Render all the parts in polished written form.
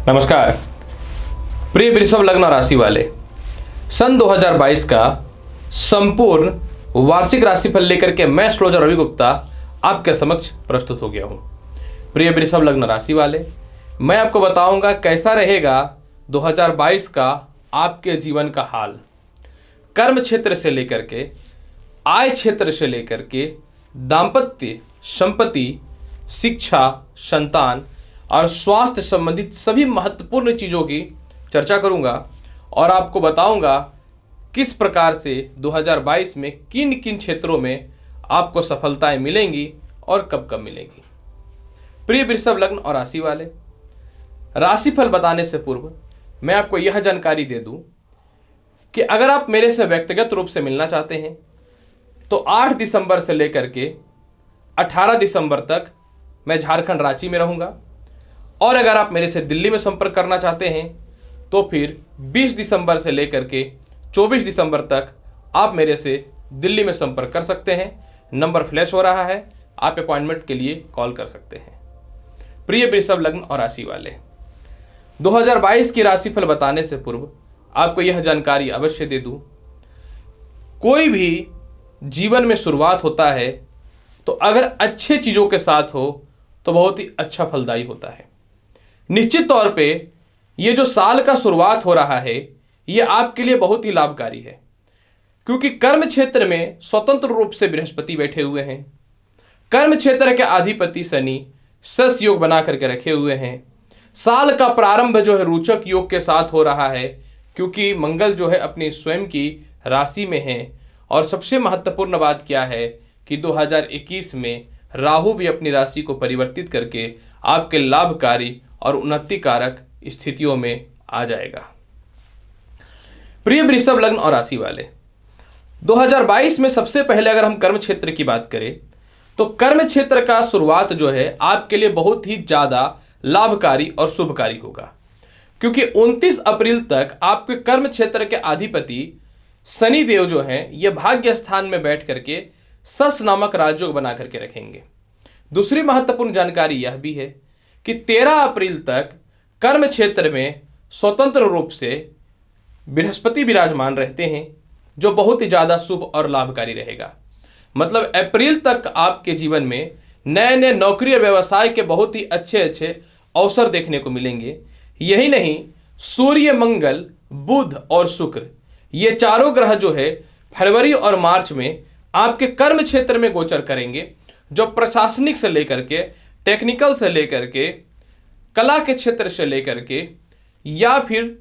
नमस्कार प्रिय वृषभ लग्न राशि वाले, सन 2022 का संपूर्ण वार्षिक राशिफल लेकर के मैं एस्ट्रोलॉजर रवि गुप्ता आपके समक्ष प्रस्तुत हो गया हूं। प्रिय वृषभ लग्न राशि वाले, मैं आपको बताऊंगा कैसा रहेगा 2022 का आपके जीवन का हाल। कर्म क्षेत्र से लेकर के, आय क्षेत्र से लेकर के, दाम्पत्य, संपत्ति, शिक्षा, संतान और स्वास्थ्य संबंधित सभी महत्वपूर्ण चीज़ों की चर्चा करूंगा और आपको बताऊंगा किस प्रकार से 2022 में किन किन क्षेत्रों में आपको सफलताएं मिलेंगी और कब कब मिलेंगी। प्रिय वृषभ लग्न और राशि वाले, राशिफल बताने से पूर्व मैं आपको यह जानकारी दे दूं कि अगर आप मेरे से व्यक्तिगत रूप से मिलना चाहते हैं तो 8 दिसंबर से लेकर के 18 दिसंबर तक मैं झारखंड रांची में रहूंगा और अगर आप मेरे से दिल्ली में संपर्क करना चाहते हैं तो फिर 20 दिसंबर से लेकर के 24 दिसंबर तक आप मेरे से दिल्ली में संपर्क कर सकते हैं। नंबर फ्लैश हो रहा है, आप अपॉइंटमेंट के लिए कॉल कर सकते हैं। प्रिय वृषभ लग्न और राशि वाले, 2022 की राशिफल बताने से पूर्व आपको यह जानकारी अवश्य दे दूं, कोई भी जीवन में शुरुआत होता है तो अगर अच्छे चीज़ों के साथ हो तो बहुत ही अच्छा फलदायी होता है। निश्चित तौर पे ये जो साल का शुरुआत हो रहा है ये आपके लिए बहुत ही लाभकारी है, क्योंकि कर्म क्षेत्र में स्वतंत्र रूप से बृहस्पति बैठे हुए हैं। कर्म क्षेत्र के अधिपति शनि सस योग बना करके रखे हुए हैं। साल का प्रारंभ जो है रोचक योग के साथ हो रहा है, क्योंकि मंगल जो है अपनी स्वयं की राशि में है। और सबसे महत्वपूर्ण बात क्या है कि 2021 में राहु भी अपनी राशि को परिवर्तित करके आपके लाभकारी और उन्नति कारक स्थितियों में आ जाएगा। प्रिय वृषभ लग्न और राशि वाले, 2022 में सबसे पहले अगर हम कर्म क्षेत्र की बात करें तो कर्म क्षेत्र का शुरुआत जो है आपके लिए बहुत ही ज्यादा लाभकारी और शुभकारी होगा, क्योंकि 29 अप्रैल तक आपके कर्म क्षेत्र के अधिपति शनि देव जो हैं ये भाग्य स्थान में बैठ करके सस नामक राजयोग बना करके रखेंगे। दूसरी महत्वपूर्ण जानकारी यह भी है कि 13 अप्रैल तक कर्म क्षेत्र में स्वतंत्र रूप से बृहस्पति विराजमान रहते हैं, जो बहुत ही ज़्यादा शुभ और लाभकारी रहेगा। मतलब अप्रैल तक आपके जीवन में नए नए नौकरी और व्यवसाय के बहुत ही अच्छे अच्छे अवसर देखने को मिलेंगे। यही नहीं, सूर्य, मंगल, बुध और शुक्र ये चारों ग्रह जो है फरवरी और मार्च में आपके कर्म क्षेत्र में गोचर करेंगे, जो प्रशासनिक से लेकर के, टेक्निकल से लेकर के, कला के क्षेत्र से लेकर के, या फिर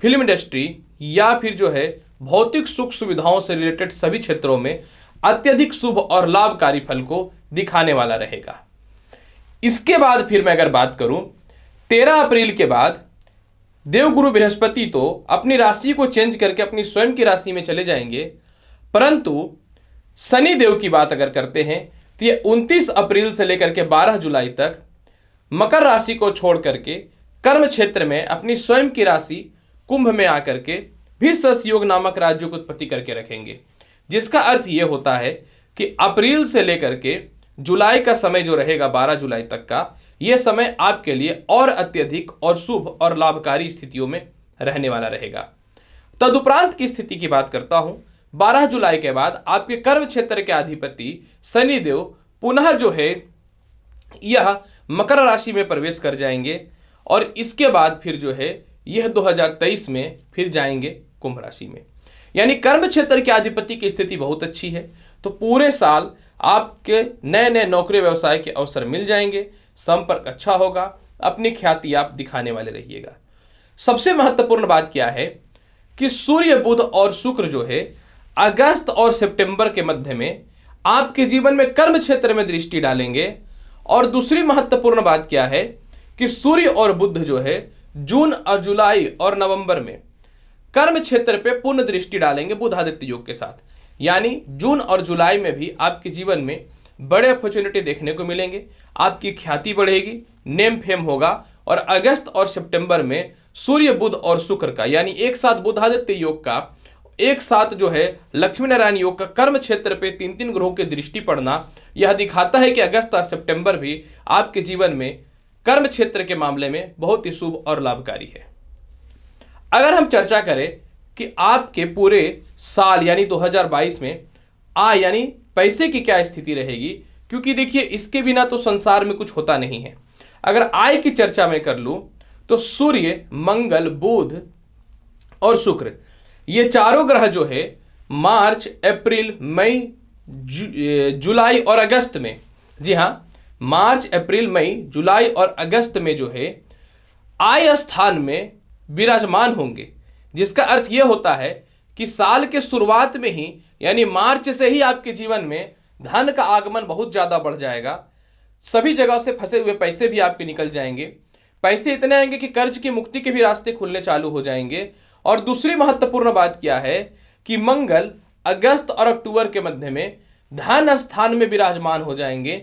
फिल्म इंडस्ट्री, या फिर जो है भौतिक सुख सुविधाओं से रिलेटेड सभी क्षेत्रों में अत्यधिक शुभ और लाभकारी फल को दिखाने वाला रहेगा। इसके बाद फिर मैं अगर बात करूं, 13 अप्रैल के बाद देवगुरु बृहस्पति तो अपनी राशि को चेंज करके अपनी स्वयं की राशि में चले जाएंगे, परंतु शनि देव की बात अगर करते हैं तो ये 29 अप्रैल से लेकर के 12 जुलाई तक मकर राशि को छोड़ करके कर्म क्षेत्र में अपनी स्वयं की राशि कुंभ में आकर के भी सस योग नामक राजयोग की उत्पत्ति करके रखेंगे। जिसका अर्थ ये होता है कि अप्रैल से लेकर के जुलाई का समय जो रहेगा 12 जुलाई तक का, ये समय आपके लिए और अत्यधिक और शुभ और लाभकारी स्थितियों में रहने वाला रहेगा। तदुपरांत की स्थिति की बात करता हूं, 12 जुलाई के बाद आपके कर्म क्षेत्र के अधिपति शनि देव पुनः जो है यह मकर राशि में प्रवेश कर जाएंगे और इसके बाद फिर जो है यह 2023 में फिर जाएंगे कुंभ राशि में। यानी कर्म क्षेत्र के अधिपति की स्थिति बहुत अच्छी है, तो पूरे साल आपके नए नए नौकरी व्यवसाय के अवसर मिल जाएंगे, संपर्क अच्छा होगा, अपनी ख्याति आप दिखाने वाले रहिएगा। सबसे महत्वपूर्ण बात क्या है कि सूर्य, बुध और शुक्र जो है अगस्त और सितंबर के मध्य में आपके जीवन में कर्म क्षेत्र में दृष्टि डालेंगे। और दूसरी महत्वपूर्ण बात क्या है कि सूर्य और बुध जो है जून और जुलाई और नवंबर में कर्म क्षेत्र पे पूर्ण दृष्टि डालेंगे बुधादित्य योग के साथ। यानी जून और जुलाई में भी आपके जीवन में बड़े अपॉर्चुनिटी देखने को मिलेंगे, आपकी ख्याति बढ़ेगी, नेम फेम होगा। और अगस्त और सितंबर में सूर्य, बुध और शुक्र का, यानी एक साथ बुधादित्य योग का, एक साथ जो है लक्ष्मी नारायण योग का कर्म क्षेत्र पे 3-3 ग्रहों की दृष्टि पड़ना, यह दिखाता है कि अगस्त और सितंबर भी आपके जीवन में कर्म क्षेत्र के मामले में बहुत ही शुभ और लाभकारी है। अगर हम चर्चा करें कि आपके पूरे साल यानी 2022 में आय यानी पैसे की क्या स्थिति रहेगी, क्योंकि देखिए इसके बिना तो संसार में कुछ होता नहीं है। अगर आय की चर्चा मैं कर लूं तो सूर्य, मंगल, बुध और शुक्र, ये चारों ग्रह जो है मार्च, अप्रैल, मई, जुलाई और अगस्त में, जी हाँ, मार्च, अप्रैल, मई, जुलाई और अगस्त में जो है आय स्थान में विराजमान होंगे। जिसका अर्थ यह होता है कि साल के शुरुआत में ही यानी मार्च से ही आपके जीवन में धन का आगमन बहुत ज्यादा बढ़ जाएगा। सभी जगह से फंसे हुए पैसे भी आपके निकल जाएंगे। पैसे इतने आएंगे कि कर्ज की मुक्ति के भी रास्ते खुलने चालू हो जाएंगे। और दूसरी महत्वपूर्ण बात क्या है कि मंगल अगस्त और अक्टूबर के मध्य में धन स्थान में विराजमान हो जाएंगे,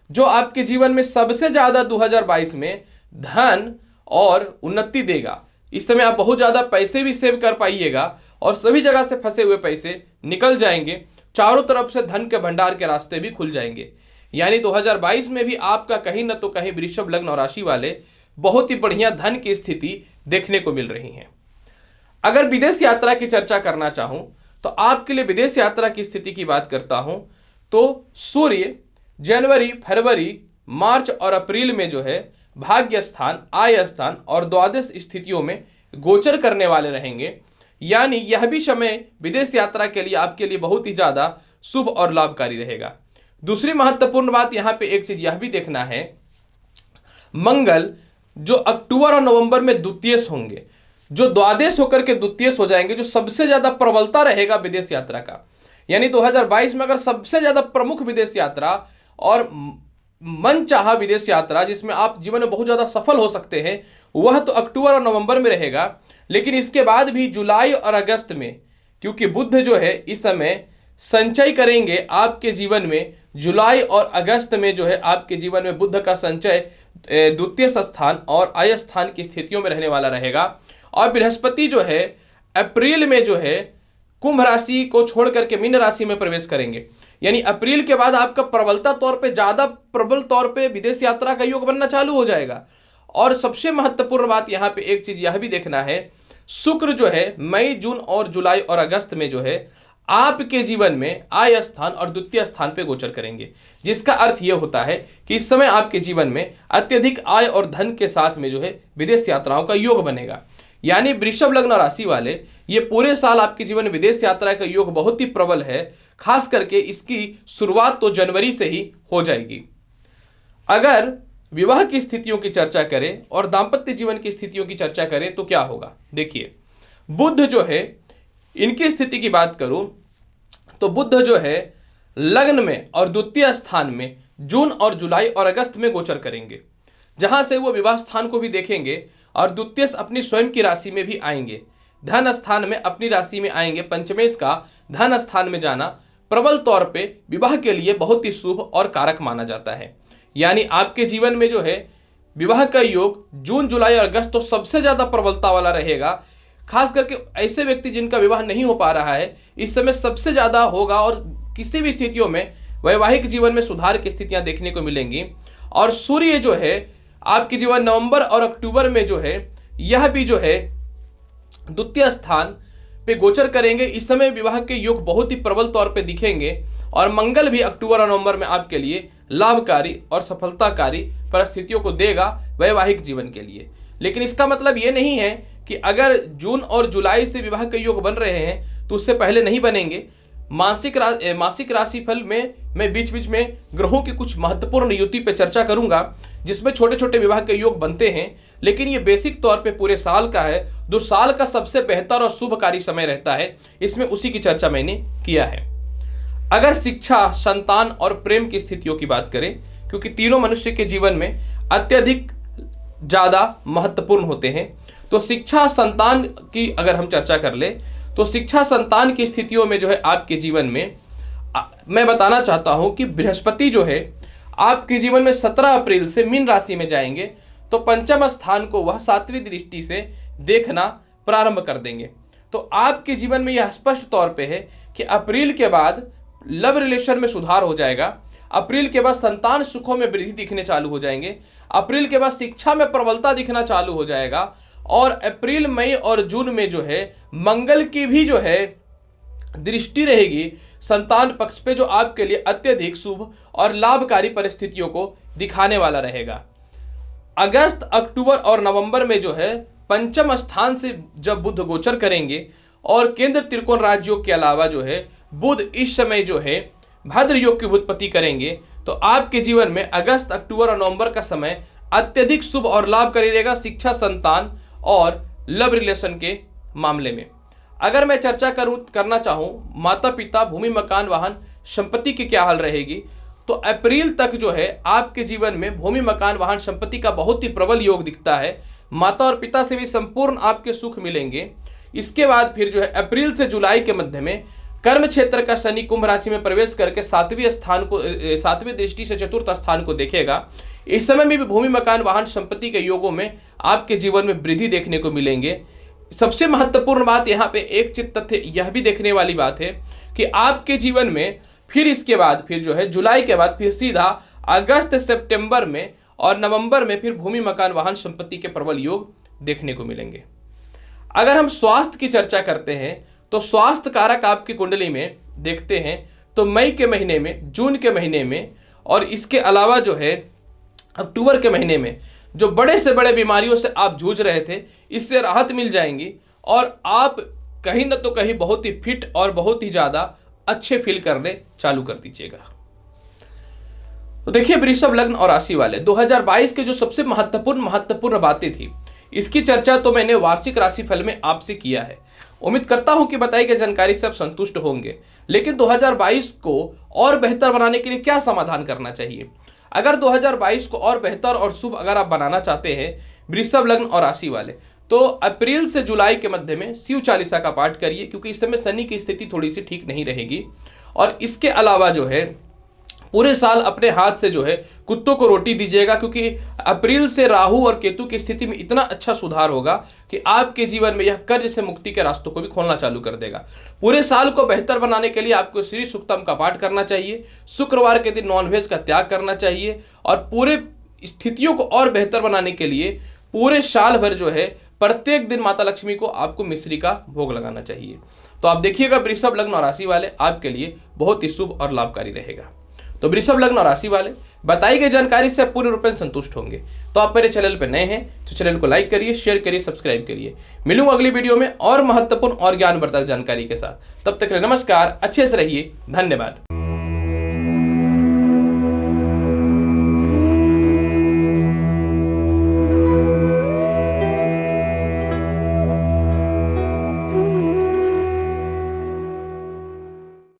जो आपके जीवन में सबसे ज्यादा 2022 में धन और उन्नति देगा। इस समय आप बहुत ज्यादा पैसे भी सेव कर पाइएगा और सभी जगह से फंसे हुए पैसे निकल जाएंगे। चारों तरफ से धन के भंडार के रास्ते भी खुल जाएंगे। यानी 2022 में भी आपका कहीं न तो कहीं वृषभ लग्न और राशि वाले बहुत ही बढ़िया धन की स्थिति देखने को मिल रही है। अगर विदेश यात्रा की चर्चा करना चाहूं तो आपके लिए विदेश यात्रा की स्थिति की बात करता हूं तो सूर्य जनवरी, फरवरी, मार्च और अप्रैल में जो है भाग्य स्थान, आय स्थान और द्वादश स्थितियों में गोचर करने वाले रहेंगे। यानी यह भी समय विदेश यात्रा के लिए आपके लिए बहुत ही ज्यादा शुभ और लाभकारी रहेगा। दूसरी महत्वपूर्ण बात यहां पे एक चीज यह भी देखना है, मंगल जो अक्टूबर और नवंबर में द्वितीयश होंगे, जो द्वादश होकर के द्वितीयश हो जाएंगे, जो सबसे ज्यादा प्रबलता रहेगा विदेश यात्रा का। यानी 2022 में अगर सबसे ज्यादा प्रमुख विदेश यात्रा और मन चाहा विदेश यात्रा जिसमें आप जीवन में बहुत ज्यादा सफल हो सकते हैं, वह तो अक्टूबर और नवंबर में रहेगा। लेकिन इसके बाद भी जुलाई और अगस्त में, क्योंकि बुध जो है इस समय संचय करेंगे आपके जीवन में, जुलाई और अगस्त में जो है आपके जीवन में बुध का संचय द्वितीय स्थान और आय स्थान की स्थितियों में रहने वाला रहेगा। और बृहस्पति जो है अप्रैल में जो है कुंभ राशि को छोड़ करके मीन राशि में प्रवेश करेंगे। यानी अप्रैल के बाद आपका प्रबल तौर पे विदेश यात्रा का योग बनना चालू हो जाएगा। और सबसे महत्वपूर्ण बात यहां पे एक चीज यह भी देखना है, शुक्र जो है मई, जून और जुलाई और अगस्त में जो है आपके जीवन में आय स्थान और द्वितीय स्थान पे गोचर करेंगे। जिसका अर्थ यह होता है कि इस समय आपके जीवन में अत्यधिक आय और धन के साथ में जो है विदेश यात्राओं का योग बनेगा। यानी वृषभ लग्न राशि वाले ये पूरे साल आपके जीवन में विदेश यात्रा का योग बहुत ही प्रबल है। खास करके इसकी शुरुआत तो जनवरी से ही हो जाएगी। अगर विवाह की स्थितियों की चर्चा करें और दाम्पत्य जीवन की स्थितियों की चर्चा करें तो क्या होगा, देखिए बुध जो है इनकी स्थिति की बात करूं तो बुध जो है लग्न में और द्वितीय स्थान में जून और जुलाई और अगस्त में गोचर करेंगे, जहां से वो विवाह स्थान को भी देखेंगे और द्वितीय अपनी स्वयं की राशि में भी आएंगे। धन स्थान में अपनी राशि में आएंगे। पंचमेश का धन स्थान में जाना प्रबल तौर पे विवाह के लिए बहुत ही शुभ और कारक माना जाता है। यानी आपके जीवन में जो है विवाह का योग जून, जुलाई और अगस्त तो सबसे ज्यादा प्रबलता वाला रहेगा। खास करके ऐसे व्यक्ति जिनका विवाह नहीं हो पा रहा है इस समय सबसे ज्यादा होगा और किसी भी स्थितियों में वैवाहिक जीवन में सुधार की स्थितियां देखने को मिलेंगी। और सूर्य जो है आपके जीवन नवंबर और अक्टूबर में जो है यह भी जो है द्वितीय स्थान पे गोचर करेंगे। इस समय विवाह के योग बहुत ही प्रबल तौर पे दिखेंगे। और मंगल भी अक्टूबर और नवंबर में आपके लिए लाभकारी और सफलताकारी परिस्थितियों को देगा वैवाहिक जीवन के लिए। लेकिन इसका मतलब ये नहीं है कि अगर जून और जुलाई से विवाह के योग बन रहे हैं तो उससे पहले नहीं बनेंगे। मासिक राशिफल में मैं बीच बीच में ग्रहों की कुछ महत्वपूर्ण युति पे चर्चा करूंगा जिसमें छोटे छोटे विवाह के योग बनते हैं। लेकिन ये बेसिक तौर पे पूरे साल का है, जो साल का सबसे बेहतर और शुभकारी समय रहता है, इसमें उसी की चर्चा मैंने किया है। अगर शिक्षा, संतान और प्रेम की स्थितियों की बात करें, क्योंकि तीनों मनुष्य के जीवन में अत्यधिक ज्यादा महत्वपूर्ण होते हैं, तो शिक्षा संतान की अगर हम चर्चा कर ले तो शिक्षा संतान की स्थितियों में जो है आपके जीवन में मैं बताना चाहता हूं कि बृहस्पति जो है आपके जीवन में 17 अप्रैल से मीन राशि में जाएंगे, तो पंचम स्थान को वह 7वीं दृष्टि से देखना प्रारंभ कर देंगे। तो आपके जीवन में यह स्पष्ट तौर पे है कि अप्रैल के बाद लव रिलेशन में सुधार हो जाएगा। अप्रैल के बाद संतान सुखों में वृद्धि दिखने चालू हो जाएंगे। अप्रैल के बाद शिक्षा में प्रबलता दिखना चालू हो जाएगा। और अप्रैल, मई और जून में जो है मंगल की भी जो है दृष्टि रहेगी संतान पक्ष पे, जो आपके लिए अत्यधिक शुभ और लाभकारी परिस्थितियों को दिखाने वाला रहेगा। अगस्त, अक्टूबर और नवंबर में जो है पंचम स्थान से जब बुध गोचर करेंगे और केंद्र त्रिकोण राजयोग के अलावा जो है बुध इस समय जो है भद्र योग की उत्पत्ति करेंगे, तो आपके जीवन में अगस्त, अक्टूबर और नवंबर का समय अत्यधिक शुभ और लाभकारी रहेगा शिक्षा, संतान और लव रिलेशन के मामले में। अगर मैं चर्चा करना चाहूं माता पिता, भूमि, मकान, वाहन, संपत्ति की क्या हाल रहेगी, तो अप्रैल तक जो है आपके जीवन में भूमि, मकान, वाहन, संपत्ति का बहुत ही प्रबल योग दिखता है। माता और पिता से भी संपूर्ण आपके सुख मिलेंगे। इसके बाद फिर जो है अप्रैल से जुलाई के मध्य में कर्म क्षेत्र का शनि कुंभ राशि में प्रवेश करके सातवें दृष्टि से चतुर्थ स्थान को देखेगा। इस समय में भी भूमि, मकान, वाहन, संपत्ति के योगों में आपके जीवन में वृद्धि देखने को मिलेंगे। सबसे महत्वपूर्ण बात यहाँ पे एक चित्त तथ्य यह भी देखने वाली बात है कि आपके जीवन में फिर इसके बाद फिर जो है जुलाई के बाद फिर सीधा अगस्त, सितंबर में और नवंबर में फिर भूमि, मकान, वाहन, संपत्ति के प्रबल योग देखने को मिलेंगे। अगर हम स्वास्थ्य की चर्चा करते हैं तो स्वास्थ्य कारक आपकी कुंडली में देखते हैं तो मई के महीने में, जून के महीने में और इसके अलावा जो है अक्टूबर के महीने में जो बड़े से बड़े बीमारियों से आप जूझ रहे थे, इससे राहत मिल जाएंगी और आप कहीं ना तो कहीं बहुत ही फिट और बहुत ही ज्यादा अच्छे फील करने चालू कर दीजिएगा। तो देखिए वृषभ लग्न और राशि वाले 2022 के जो सबसे महत्वपूर्ण बातें थी, इसकी चर्चा तो मैंने वार्षिक राशिफल में आपसे किया है। उम्मीद करता हूं कि बताई गई जानकारी से आप संतुष्ट होंगे। लेकिन 2022 को और बेहतर बनाने के लिए क्या समाधान करना चाहिए? अगर 2022 को और बेहतर और शुभ अगर आप बनाना चाहते हैं वृषभ लग्न और राशि वाले, तो अप्रैल से जुलाई के मध्य में शिव चालीसा का पाठ करिए, क्योंकि इस समय शनि की स्थिति थोड़ी सी ठीक नहीं रहेगी। और इसके अलावा जो है पूरे साल अपने हाथ से जो है कुत्तों को रोटी दीजिएगा, क्योंकि अप्रैल से राहु और केतु की स्थिति में इतना अच्छा सुधार होगा कि आपके जीवन में यह कर्ज से मुक्ति के रास्तों को भी खोलना चालू कर देगा। पूरे साल को बेहतर बनाने के लिए आपको श्री सूक्तम का पाठ करना चाहिए, शुक्रवार के दिन नॉनवेज का त्याग करना चाहिए और पूरे स्थितियों को और बेहतर बनाने के लिए पूरे साल भर जो है प्रत्येक दिन माता लक्ष्मी को आपको मिश्री का भोग लगाना चाहिए। तो आप देखिएगा वृषभ लग्न और राशि वाले आपके लिए बहुत ही शुभ और लाभकारी रहेगा। तो वृषभ लग्न और राशि वाले बताई गई जानकारी से पूर्ण रूप से संतुष्ट होंगे तो आप मेरे चैनल पर नए हैं तो चैनल को लाइक करिए, शेयर करिए, सब्सक्राइब करिए। मिलूंगा अगली वीडियो में और महत्वपूर्ण और ज्ञानवर्धक जानकारी के साथ। तब तक के लिए नमस्कार, अच्छे से रहिए, धन्यवाद।